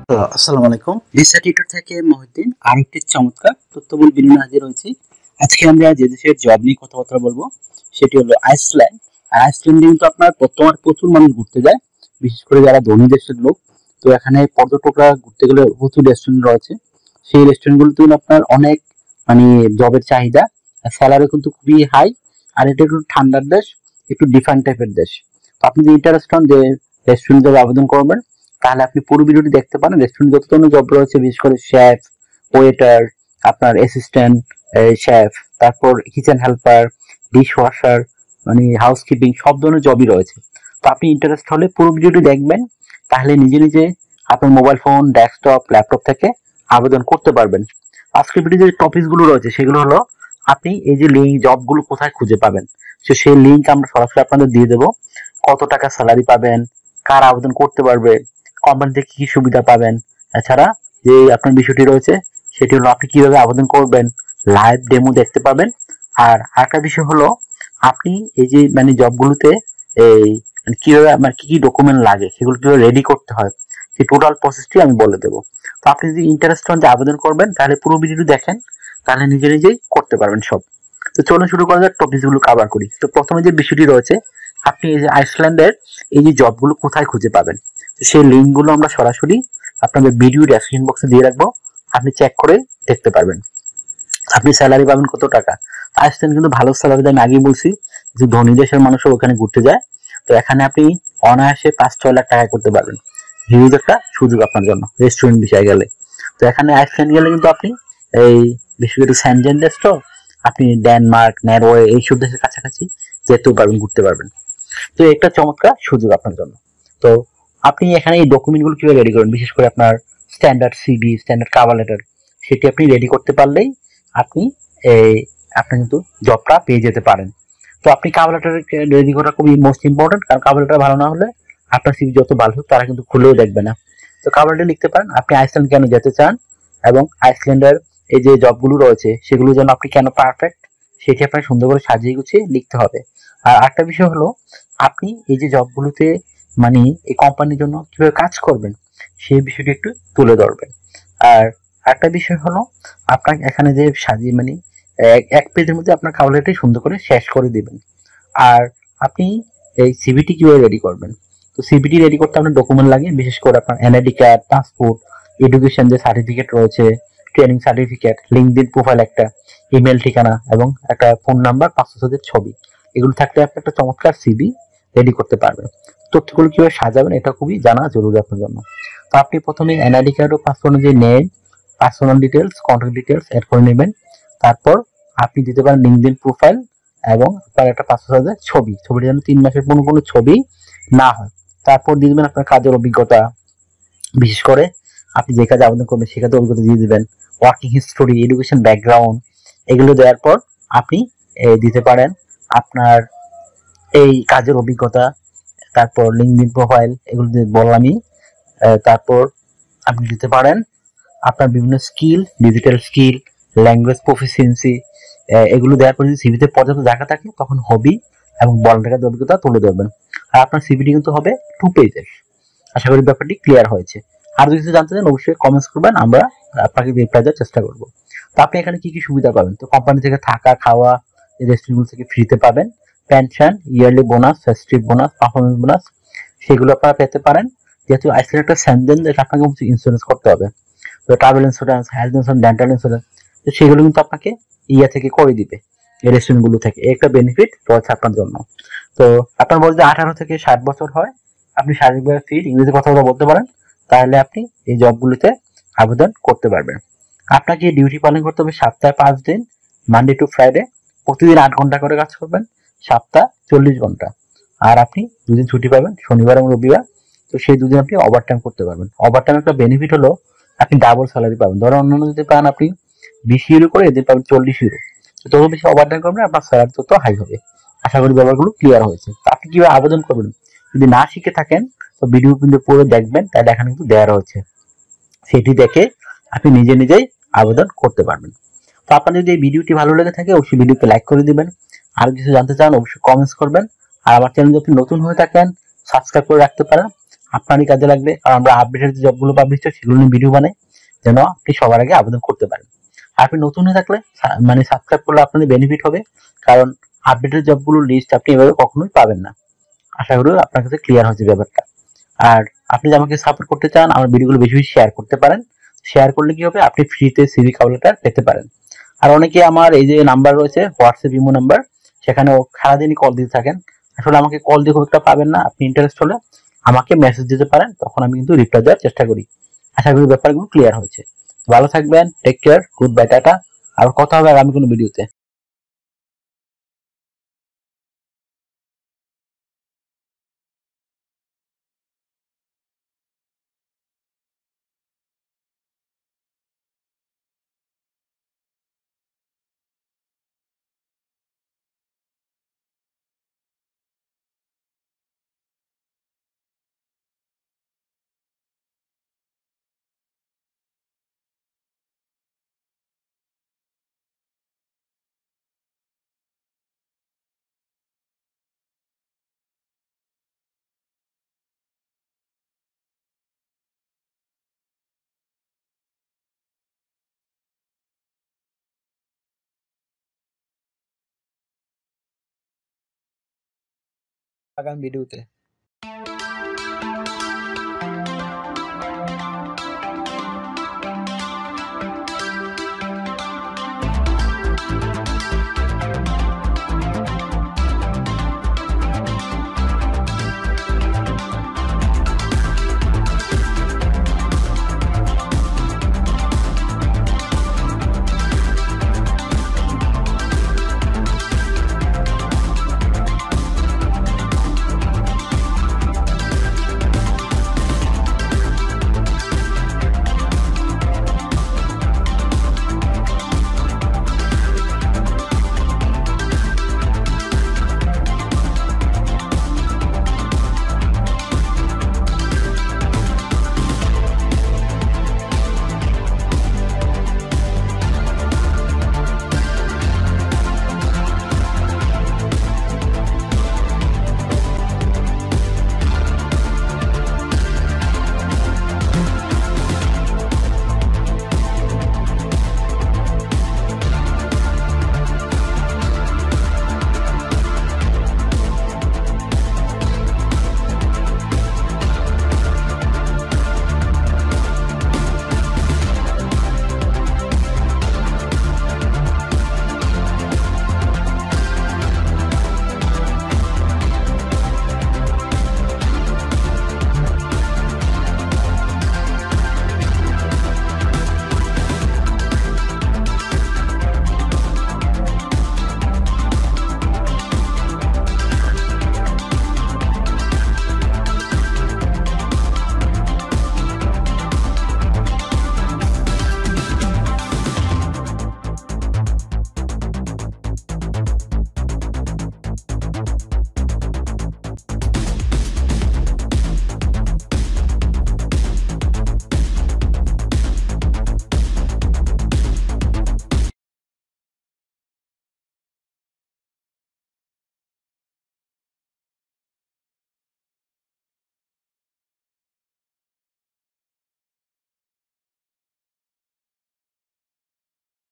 আসসালামু আলাইকুম। Visa tutor থেকে মহিউদ্দিন আরেকটি চমৎকার তথ্যবহুল ভিডিও নিয়ে হাজির হয়েছি। আজকে আমরা যে দেশের জব নিয়ে কথাবার্তা বলবো সেটি হলো আইসল্যান্ড। আর আইসল্যান্ডে কিন্তু আপনার বর্তমানে প্রচুর মানুষ ঘুরতে যায়, বিশেষ করে যারা ধনী দেশের লোক। তো এখানে পর্যটকরা ঘুরতে গেলে প্রচুর রেস্টুরেন্ট রয়েছে। সেই রেস্টুরেন্টগুলোতে আপনার অনেক মানে জবের চাহিদা, আর স্যালারি কিন্তু খুবই হাই। আর এটা একটু ঠান্ডার দেশ, একটু ডিফারেন্ট টাইপের দেশ। তো আপনি যে ইন্টারেস্ট হন যে রেস্টুরেন্টে আবেদন করবেন, তাহলে আপনি পুরো ভিডিওটি দেখতে পারেন। রেস্টুরেন্ট যত ধরনের জব রয়েছে, বিশেষ করে শেফ, ওয়েটার, আপনার অ্যাসিস্ট্যান্ট শেফ, তারপর কিচেন হেল্পার, ডিশ ওয়াশার, মানে হাউসকিপিং, সব ধরনের জবই রয়েছে। তো আপনি ইন্টারেস্ট হলে পুরো ভিডিওটি দেখবেন, তাহলে নিজে নিজে আপনার মোবাইল ফোন, ডেস্কটপ, ল্যাপটপ থেকে আবেদন করতে পারবেন। আজকের ভিডিও যে টপিকগুলো রয়েছে সেগুলো হলো আপনি এই যে লিঙ্ক জবগুলো কোথায় খুঁজে পাবেন, তো সেই লিঙ্ক আমরা সরাসরি আপনাদের দিয়ে দেবো। কত টাকা স্যালারি পাবেন, কার আবেদন করতে পারবে, কোম্পানি থেকে কি সুবিধা পাবেন, এছাড়া যে আপনার বিষয়টি রয়েছে সেটি হলো আপনি কিভাবে আবেদন করবেন, লাইভ ডেমো দেখতে পাবেন। আর আরেকটা বিষয় হলো আপনি এই যে মানে জবগুলোতে এই মানে কিভাবে আমার কি কি ডকুমেন্ট লাগে সেগুলো কিভাবে রেডি করতে হয়, সেই টোটাল প্রসেসটি আমি বলে দেবো। তো আপনি যদি ইন্টারেস্ট হন যে আবেদন করবেন, তাহলে পুরো ভিডিওটি দেখেন, তাহলে নিজে নিজেই করতে পারবেন সব। তো চলুন শুরু করা যাক, টপিকগুলো কভার করি। তো প্রথমে যে বিষয়টি রয়েছে, আপনি এই যে আইসল্যান্ডের এই যে জবগুলো কোথায় খুঁজে পাবেন, সেই লিঙ্কগুলো আমরা সরাসরি আপনাদের ভিডিও ডেসক্রিপশন বক্সে দিয়ে রাখবো, আপনি চেক করে দেখতে পারবেন। আপনি স্যালারি পাবেন কত টাকা। আইসল্যান্ড কিন্তু ভালো স্যালারি দেয়, আমি আগেই বলছি যে ধনী দেশের মানুষও ওখানে ঘুরতে যায়। তো এখানে আপনি অনায়াসে 5-6 লাখ টাকা করতে পারবেন। হিউজ একটা সুযোগ আপনার জন্য রেস্টুরেন্ট বিষয়ে গেলে। তো এখানে আইসল্যান্ড গেলে কিন্তু আপনি এই বিশেষ করে স্যানজেন দেশ, তো আপনি ডেনমার্ক, নরওয়ে এইসব দেশের কাছাকাছি যেতেও পারবেন, ঘুরতে পারবেন। তো একটা চমৎকার সুযোগ আপনার জন্য। তো আপনি এখানে এই ডকুমেন্টগুলো কিভাবে রেডি করবেন, বিশেষ করে আপনার standard CV, standard cover letter, সেটি আপনি রেডি করতে পারলেই আপনি এই আপনি কিন্তু জবটা পেয়ে যেতে পারেন। তো আপনি কভার লেটার রেডি করা খুবই মোস্ট ইম্পর্টেন্ট, কারণ কভার লেটার ভালো না হলে আপনার সিভি যত ভালো হোক তারা কিন্তু খুলেও দেখবে না। তো কভার লেটার লিখতে পারেন আপনি আইসল্যান্ড কেন যেতে চান, এবং আইসল্যান্ডের এই যে জবগুলো রয়েছে সেগুলো যেন আপনি কেন পারফেক্ট, সেটি আপনার সুন্দর করে সাজিয়ে গুছিয়ে লিখতে হবে। আর একটা বিষয় হলো আপনি এই যে জবগুলোতে মানে এই কোম্পানির জন্য কিভাবে কাজ করবেন সেই বিষয়টি একটু তুলে ধরবেন। আর একটা বিষয় হলো আপনার এখানে যে সাজিয়ে মানে এক পেজের মধ্যে আপনার কভার লেটারটি সুন্দর করে শেষ করে দিবেন। আর আপনি এই সিভিটি কিভাবে রেডি করবেন, তো সিভিটি রেডি করতে আপনার ডকুমেন্ট লাগে, বিশেষ করে আপনার এনআইডি কার্ড, পাসপোর্ট, এডুকেশন যে সার্টিফিকেট রয়েছে, ট্রেনিং সার্টিফিকেট, লিঙ্কডইন প্রোফাইল একটা, ইমেল ঠিকানা এবং একটা ফোন নাম্বার, পাসপোর্টের ছবি, এগুলো থাকলে আপনি একটা চমৎকার সিভি রেডি করতে পারবেন। তথ্যগুলো কিভাবে সাজাবেন এটা খুবই জানা জরুরি আপনার জন্য। তো আপনি প্রথমে এনআইডি কার্ড ও পাসপোর্টের যে name, personal details, contact details add করে নেবেন। তারপর আপনি দিতে পারেন লিঙ্কডইন প্রোফাইল এবং আপনার একটা পাসপোর্ট সাইজের ছবি, ছবিটা যেন 3 মাসের কোনো ছবি না হয়। তারপর দিয়ে দেবেন আপনার কাজের অভিজ্ঞতা, বিশেষ করে আপনি যে কাজে আবেদন করবেন সে কাজের অভিজ্ঞতা দিয়ে দিবেন, ওয়ার্কিং হিস্টোরি, এডুকেশন ব্যাকগ্রাউন্ড, এগুলো দেওয়ার পর আপনি দিতে পারেন আপনার এই কাজের অভিজ্ঞতা, তারপর লিঙ্কডইন প্রোফাইল, এগুলো বললামই। তারপর আপনি দিতে পারেন আপনার বিভিন্ন skill, digital skill, language proficiency, এগুলো দেওয়ার পর যদি সিভিতে পর্যাপ্ত জায়গা থাকে তখন হবি এবং বলার অভিজ্ঞতা তুলে ধরবেন। আর আপনার সিভিটি কিন্তু হবে 2 পেজের। আশা করি ব্যাপারটি ক্লিয়ার হয়েছে। আর যদি কিছু জানতে চান অবশ্যই কমেন্টস করবেন, আমরা আপনাকে রিপ্লাই দেওয়ার চেষ্টা করব। তো আপনি এখানে কি কি সুবিধা পাবেন, তো কোম্পানি থেকে থাকা খাওয়া, রেস্টুরেন্ট থেকে ফ্রিতে পাবেন, pension, yearly bonus, festive bonus, performance bonus, সেগুলো আপনারা পেতে পারেন। যেহেতু আইসল্যান্ড একটা স্যানজেন দেশ, আপনাকে কিছু ইন্স্যুরেন্স করতে হবে, তো travel insurance, health insurance, dental insurance, তো সেগুলো কিন্তু আপনাকে ইয়া থেকে করে দিবে, এই রেস্টুরেন্ট গুলো থেকে। একটা বেনিফিট রয়েছে আপনার জন্য। তো আপনার বয়স যদি 18 থেকে 60 বছর হয়, আপনি শারীরিকভাবে ফিট, ইংরেজি কথা বলতে পারেন, তাহলে আপনি এই জবগুলিতে আবেদন করতে পারবেন। আপনাকে ডিউটি পালন করতে হবে সপ্তাহে 5 দিন, মানডে টু ফ্রাইডে, প্রতিদিন 8 ঘন্টা করে কাজ করবেন, সপ্তাহ 40 ঘন্টা। আর আপনি 2 দিন ছুটি পাবেন, শনিবার এবং রবিবার। তো সেই 2 দিন আপনি ওভারটাইম করতে পারবেন। ওভারটাইম একটা বেনিফিট হলো আপনি ডাবল স্যালারি পাবেন। ধরো অন্যান্য যদি পান আপনি 20 ইউরো করে, এদের পাবেন 40 ইউরো। তো তত বেশি ওভারটাইম করবেন আপনার স্যালারি তত হাই হবে। আশা করি ব্যাপারগুলো ক্লিয়ার হয়েছে। তো আপনি কিভাবে আবেদন করবেন যদি না শিখে থাকেন, তো ভিডিও কিন্তু পুরো দেখবেন, তাহলে এখানে কিন্তু দেওয়া রয়েছে, সেটি দেখে আপনি নিজে নিজেই আবেদন করতে পারবেন। তো আপনার যদি এই ভিডিওটি ভালো লেগে থাকে অবশ্যই ভিডিওতে লাইক করে দিবেন। আর কিছু জানতে চান অবশ্যই কমেন্টস করবেন। আর আমার চ্যানেল যদি আপনি নতুন হয়ে থাকেন সাবস্ক্রাইব করে রাখতে পারেন। আপনারই কাজে লাগবে। আর আমরা আপডেটেড যে জবগুলো পাবলিশ হয় সেগুলো নিয়ে ভিডিও বানাই, যেন আপনি সবার আগে আবেদন করতে পারেন। আর আপনি নতুন হয়ে থাকলে মানে সাবস্ক্রাইব করলে আপনাদের বেনিফিট হবে, কারণ আপডেটেড জবগুলোর লিস্ট আপনি এভাবে কখনোই পাবেন না। আশা করি আপনার কাছে ক্লিয়ার হয়েছে ব্যাপারটা। আর আপনি যদি আমাকে সাপোর্ট করতে চান, আমার ভিডিওগুলো বেশি বেশি শেয়ার করতে পারেন। শেয়ার করলে কি হবে, আপনি ফ্রিতে সিভি কভার লেটার পেতে পারেন। আর অনেকে আমার এই যে নাম্বার রয়েছে হোয়াটসঅ্যাপ ইমো নাম্বার, সেখানেও সারাদিনই কল দিতে থাকেন। আসলে আমাকে কল দিয়ে খুব একটা পাবেন না, আপনি ইন্টারেস্ট হলে আমাকে মেসেজ দিতে পারেন, তখন আমি কিন্তু রিপ্লাই দেওয়ার চেষ্টা করি। আশা করি ব্যাপারগুলো ক্লিয়ার হয়েছে। ভালো থাকবেন, take care, good bye, tata. আর কথা হবে আগামী কোনো ভিডিওতে। আগামী ভিডিওতে।